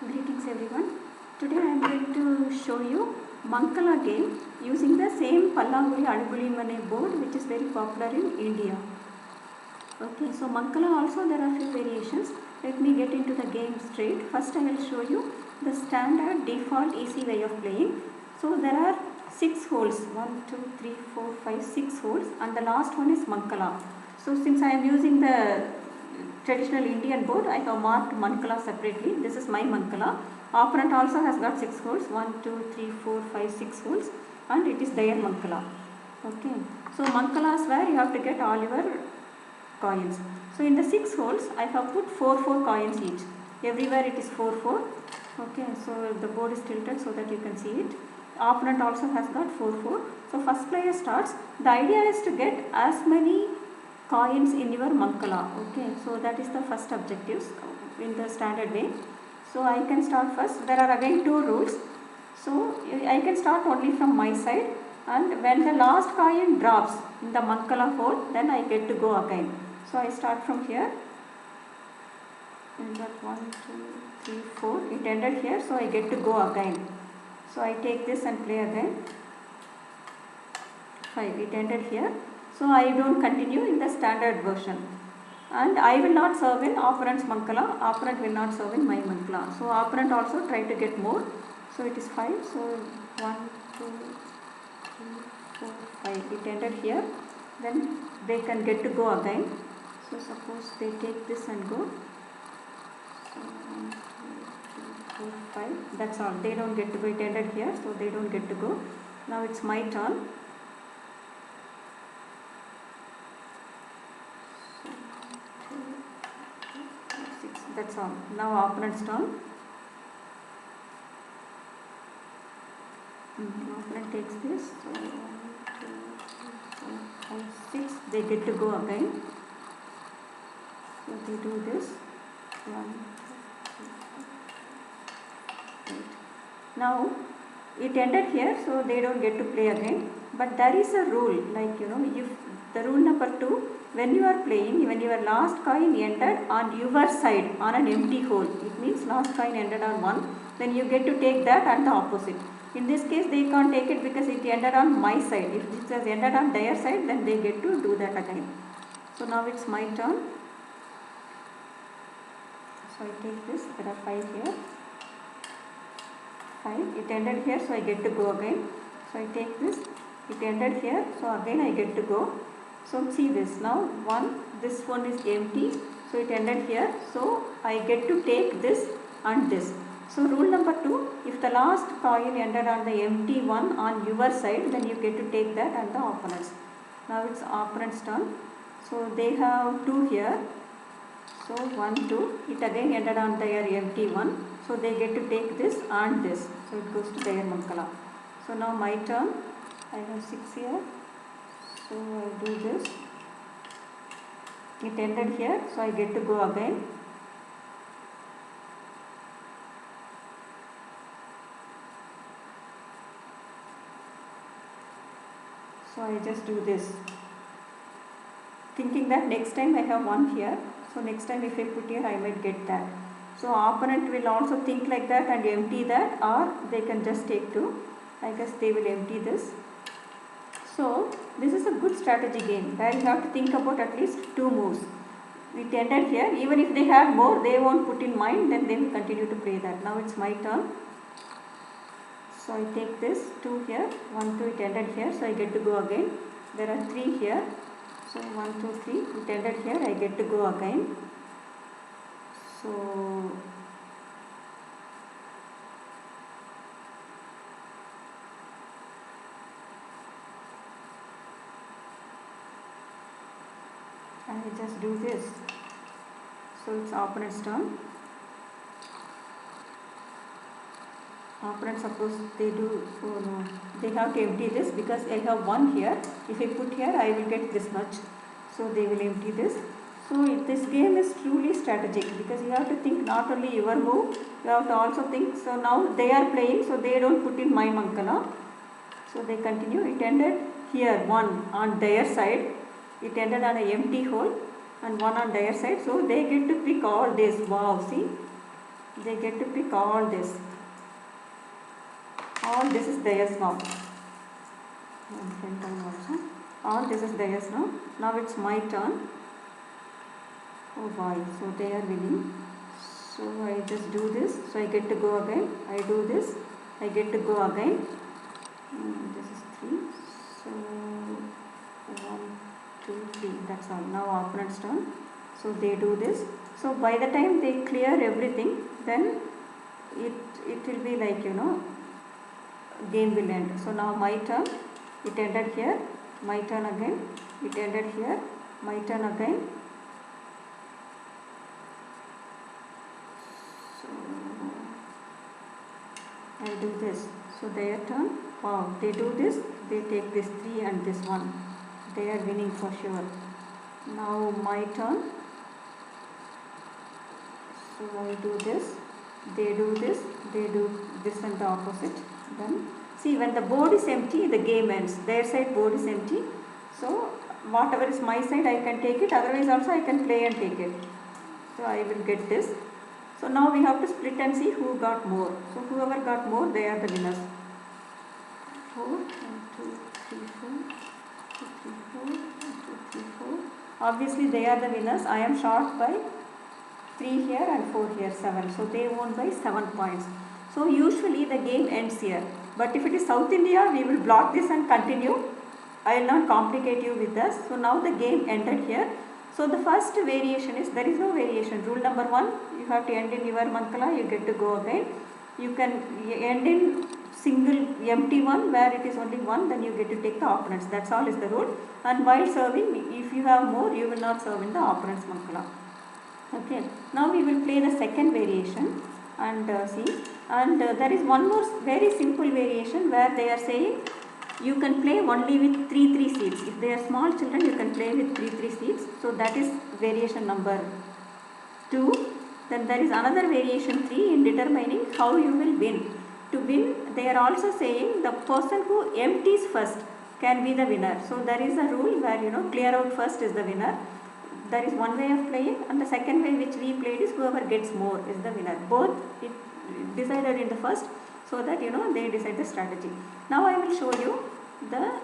Greetings everyone. Today I am going to show you Mankala game using the same Pallanguli Aduguli Mane board which is very popular in India. Okay, so Mankala also there are few variations. Let me get into the game straight. First I will show you the standard default easy way of playing. So there are 6 holes, 1, 2, 3, 4, 5, 6 holes and the last one is Mankala. So since I am using the traditional Indian board, I have marked Mankala separately. This is my Mankala. Opponent also has got 6 holes, 1, 2, 3, 4, 5, 6 holes and it is their Mankala. Okay. So Mankala is where you have to get all your coins. So in the 6 holes, I have put 4 coins each. Everywhere it is 4. Okay, so the board is tilted so that you can see it. Opponent also has got 4. So first player starts. The idea is to get as many coins in your Mankala. Okay, so that is the first objectives in the standard way. So I can start first. There are again 2 rules. So I can start only from my side, and when the last coin drops in the Mankala hole, then I get to go again. So I start from here. In that 1, 2, 3, 4. It ended here, so I get to go again. So I take this and play again. 5. It ended here. So I don't continue in the standard version. And I will not serve in opponent's Mankala. Opponent will not serve in my Mankala. So opponent also try to get more. So it is 5. So 1, 2, 3, 4, 5. It ended here. Then they can get to go again. So suppose they take this and go. So 1, 2, 3, 4, 5. That's all. They don't get to go. It ended here. So they don't get to go. Now it's my turn. That's all. Now opponent's turn. Opponent takes this. So 1, 2, 3, 4, 5, 6. They get to go again. So they do this. 1, 2, 3, 4, 8. Now it ended here, so they don't get to play again. But there is a rule, like if the rule number 2, when you are playing, when your last coin ended on your side on an empty hole, it means last coin ended on 1, then you get to take that and the opposite. In this case, they can't take it because it ended on my side. If it has ended on their side, then they get to do that again. So now it's my turn. So I take this. There are 5 here. 5. It ended here, so I get to go again. So I take this. It ended here, so again I get to go. So see this now. 1. This one is empty. So it ended here. So I get to take this and this. So rule number 2, if the last coin ended on the empty one on your side, then you get to take that and the opponent's. Now it's opponent's turn. So they have 2 here. So 1, 2. It again ended on their empty one. So they get to take this and this. So it goes to their Mankala. So now my turn. I have 6 here. So I do this. It ended here. So I get to go again. So I just do this, thinking that next time I have 1 here. So next time if I put here, I might get that. So opponent will also think like that and empty that, or they can just take 2. I guess they will empty this. So this is a good strategy game where you have to think about at least 2 moves. It ended here. Even if they have more, they won't put in mind, then they will continue to play that. Now it's my turn. So I take this 2 here, 1, 2, it ended here, so I get to go again. There are 3 here. So 1, 2, 3, it ended here, I get to go again. So I just do this. So it's opponent's turn. Opponent, suppose they do, oh no, they have to empty this because I have 1 here. If I put here, I will get this much. So they will empty this. So this game is truly strategic because you have to think not only your move, you have to also think. So now they are playing, so they don't put in my Mankala. So they continue. It ended here, 1 on their side. It ended on an empty hole and 1 on their side. So they get to pick all this. Wow, see. they get to pick all this. All this is theirs now. All this is theirs now. Now it's my turn. Oh boy, so they are winning. So I just do this. So I get to go again. I do this. I get to go again. This is 3. So 1, 2, 3. That's all. Now opponent's turn. So they do this. So by the time they clear everything, then it will be like, game will end. So now my turn. It ended here. My turn again. It ended here. My turn again. So I do this. So their turn. Wow, they do this. They take this 3 and this 1. They are winning for sure. Now my turn. So I do this. They do this. They do this and the opposite. Then see, when the board is empty, the game ends. Their side board is empty. So whatever is my side, I can take it. Otherwise also I can play and take it. So I will get this. So now we have to split and see who got more. So whoever got more, they are the winners. 4, 1, 2, 3, 4, 2, 3, 4, 1, 2, 3, 4. Obviously they are the winners. I am short by 3 here and 4 here, 7. So they won by 7 points. So usually the game ends here. But if it is South India, we will block this and continue. I will not complicate you with this. So now the game ended here. So the first variation is, there is no variation. Rule number 1, you have to end in your Mankala, you get to go again. You can end in single empty one where it is only 1, then you get to take the opponents. That's all is the rule. And while serving, if you have more, you will not serve in the opponent's Mankala. Okay. Now we will play the second variation and see. And there is one more very simple variation where they are saying you can play only with 3 seats. If they are small children, you can play with 3 seats. So that is variation number 2. Then there is another variation 3 in determining how you will win. To win, they are also saying the person who empties first can be the winner. So there is a rule where clear out first is the winner. There is one way of playing, and the second way which we played is whoever gets more is the winner. Both it decided in the first, so that they decide the strategy. Now I will show you the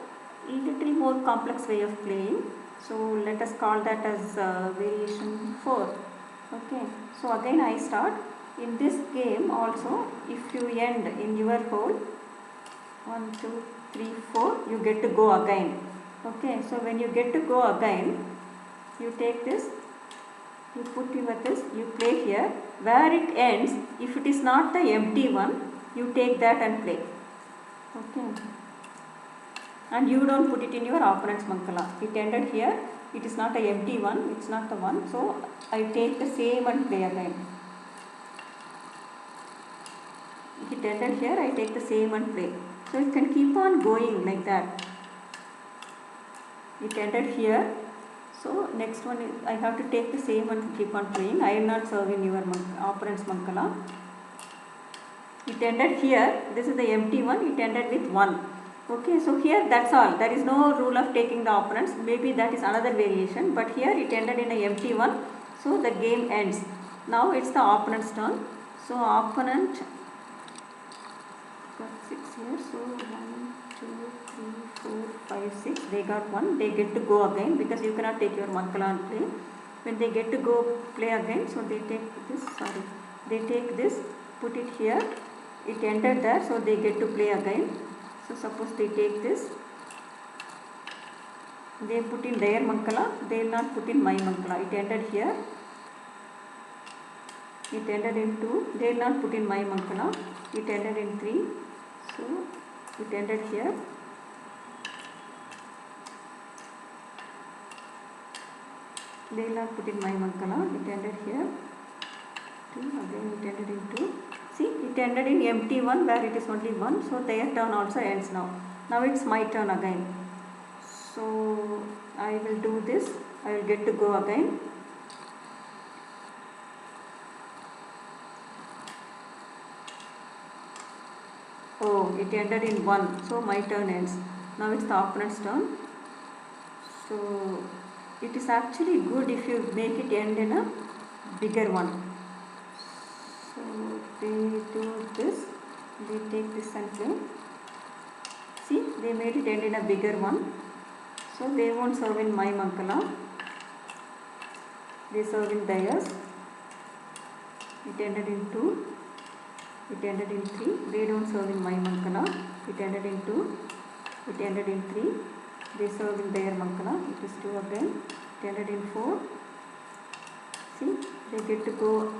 little more complex way of playing. So let us call that as variation 4. Okay. So again I start. In this game also, if you end in your hole 1, 2, 3, 4, you get to go again. Okay. So when you get to go again, you take this, you put your this, you play here. Where it ends, if it is not the empty one, you take that and play. Okay. And you don't put it in your opponent's Mankala. It ended here. It is not an empty one. It's not the one. So I take the same and play again. It ended here. I take the same and play. So it can keep on going like that. It ended here. So next one is, I have to take the same and keep on playing. I will not serve in your opponent's Mankala. It ended here. This is the empty one. It ended with 1. Okay, so here that's all. There is no rule of taking the opponents. Maybe that is another variation. But here it ended in an empty one. So the game ends. Now it's the opponent's turn. So opponent got 6 here. So 1, 2, 3, 4, 5, 6. They got 1. They get to go again because you cannot take your Mankala and play. When they get to go play again, so they take this. Sorry, they take this, put it here. It entered there, so they get to play again. So suppose they take this, they put in their Mankala, they will not put in my Mankala. It ended here. It ended in 2, they will not put in my Mankala. It ended in 3. So it ended here. They will not put in my Mankala. It ended here. 2, again it ended in 2. See, it ended in empty one where it is only 1. So their turn also ends now. Now it's my turn again. So I will do this. I will get to go again. Oh, it ended in 1. So my turn ends. Now it's the opponent's turn. So it is actually good if you make it end in a bigger one. So they do this, they take this and play. See, they made it end in a bigger one. So they won't serve in my Mankala. They serve in theirs. It ended in 2. It ended in 3. They don't serve in my Mankala. It ended in 2. It ended in 3. They serve in their Mankala. It is 2 again. It ended in 4. See, they get to go.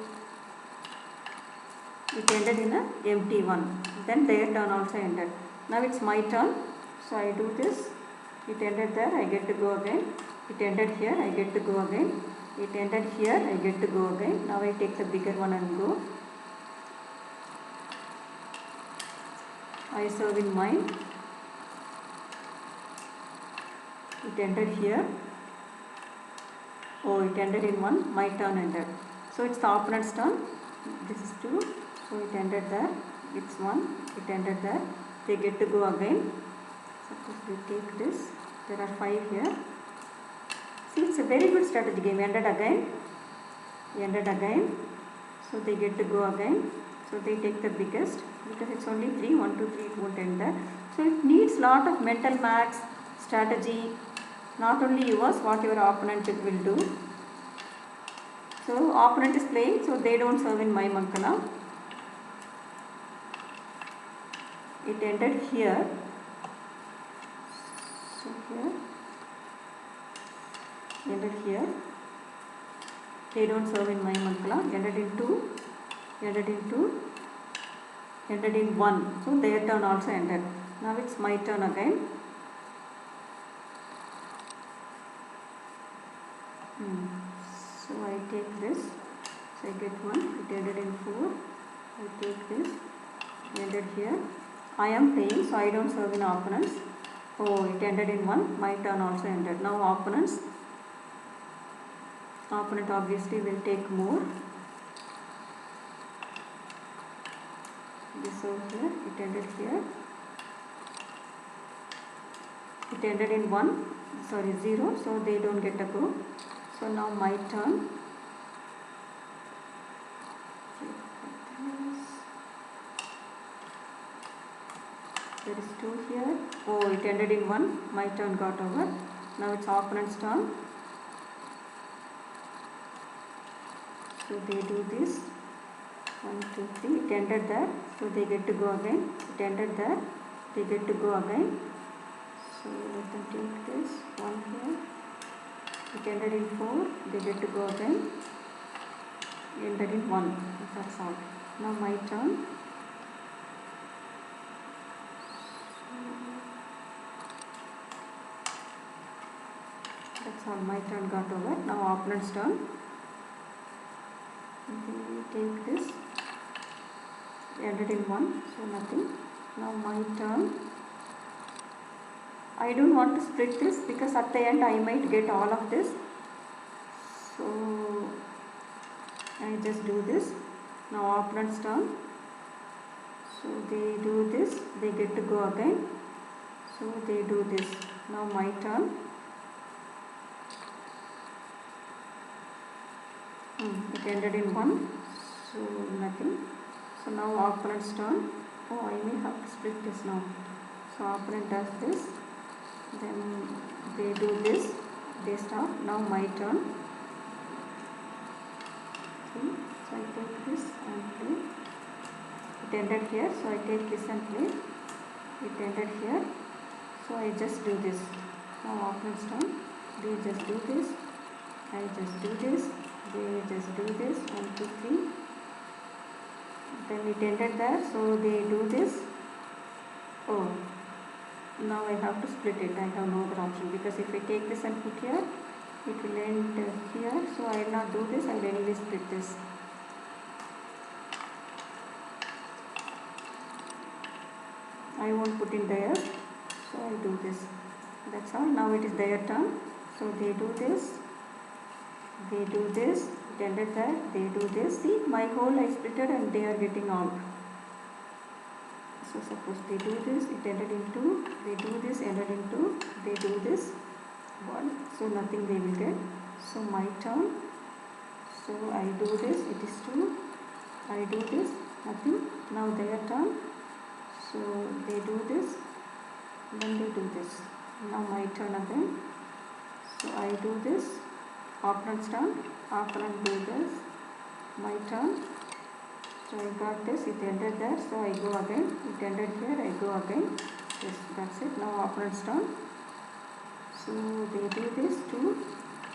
It ended in an empty one. Then their turn also ended. Now it's my turn. So I do this. It ended there. I get to go again. It ended here. I get to go again. It ended here. I get to go again. Now I take the bigger one and go. I serve in mine. It ended here. Oh, it ended in 1. My turn ended. So it's the opponent's turn. This is 2. So it ended there. It's 1. It ended there. They get to go again. Suppose we take this. There are 5 here. See, it's a very good strategy game. Ended again. Ended again. So they get to go again. So they take the biggest because it's only 3. 1, 2, 3. It won't end there. So it needs lot of mental maths, strategy. Not only yours, what your opponent will do. So opponent is playing, so they don't serve in my Mankala. It ended here. So here. Ended here. They don't serve in my Mankala. Ended in 2. Ended in 2. Ended in 1. So their turn also ended. Now it's my turn again. So I take this. So I get 1. It ended in 4. I take this. Ended here. I am playing, so I don't serve in opponents. Oh, it ended in 1. My turn also ended. Now opponent obviously will take more. This over here. It ended here. It ended in 1. Sorry, 0. So they don't get a go. So now my turn. There is 2 here. Oh, it ended in 1. My turn got over. Now it's opponent's turn. So they do this. 1, 2, 3. It ended there. So they get to go again. It ended there. They get to go again. So let them take this. 1 here. It ended in 4. They get to go again. Ended in 1. That's all. Now my turn. That's all. My turn got over. Now opponent's turn. They take this. Ended in 1. So nothing. Now my turn. I don't want to split this because at the end I might get all of this. So I just do this. Now opponent's turn. So they do this. They get to go again. So they do this. Now my turn. It ended in 1. So nothing. So now opponent's turn. Oh, I may have to split this now. So opponent does this. Then they do this. They stop. Now my turn. See? So I take this and play. It ended here. So I take this and play. It ended here. So I just do this. Now opponent's turn. They just do this. I just do this. They just do this. 1, 2, 3. Then it ended there. So they do this. Oh. Now I have to split it. I have no other option because if I take this and put here, it will end here. So I will not do this. I will anyway split this. I won't put in there. So I do this. That's all. Now it is their turn. So they do this. They do this. It ended there. They do this. See, my whole I split it and they are getting out. So suppose they do this, it ended in 2, they do this, ended in 2, they do this, 1, so nothing they will get. So my turn, so I do this, it is 2, I do this, nothing. Now their turn. So they do this, then they do this. Now my turn again. So I do this, opponent's turn, opponent do this, my turn. So I got this, it ended there, so I go again, it ended here, I go again. Yes, that's it. Now opponent's turn. So they do this, 2,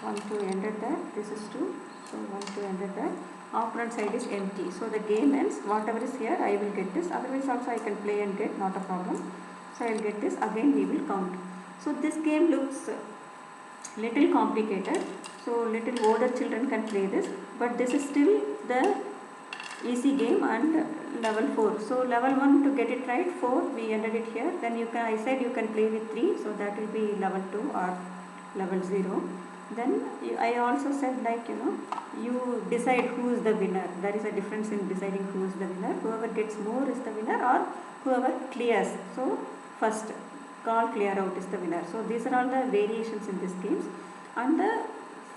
1, 2 ended there, this is 2, so 1, 2 ended there. Opponent side is empty, so the game ends. Whatever is here, I will get this, otherwise also I can play and get, not a problem. So I will get this, again we will count. So this game looks little complicated, so little older children can play this, but this is still the easy game and level 4. So level 1 to get it right, 4 we ended it here. Then you can, I said you can play with 3, so that will be level 2 or level 0. Then I also said, like, you decide who is the winner. There is a difference in deciding who is the winner. Whoever gets more is the winner, or whoever clears. So first call clear out is the winner. So these are all the variations in these games. And the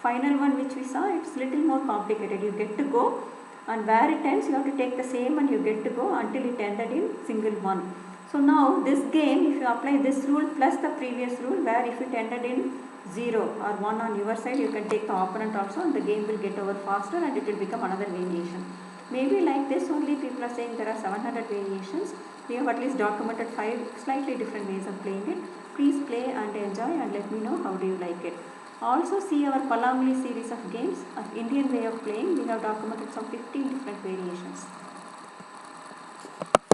final one which we saw, it's little more complicated. You get to go, and where it ends you have to take the same and you get to go until it ended in single 1. So now this game, if you apply this rule plus the previous rule, where if it ended in 0 or 1 on your side, you can take the opponent also, and the game will get over faster and it will become another variation. Maybe like this only people are saying there are 700 variations. We have at least documented 5 slightly different ways of playing it. Please play and enjoy and let me know how do you like it. Also see our Pallanguli series of games of Indian way of playing. We have documented some 15 different variations.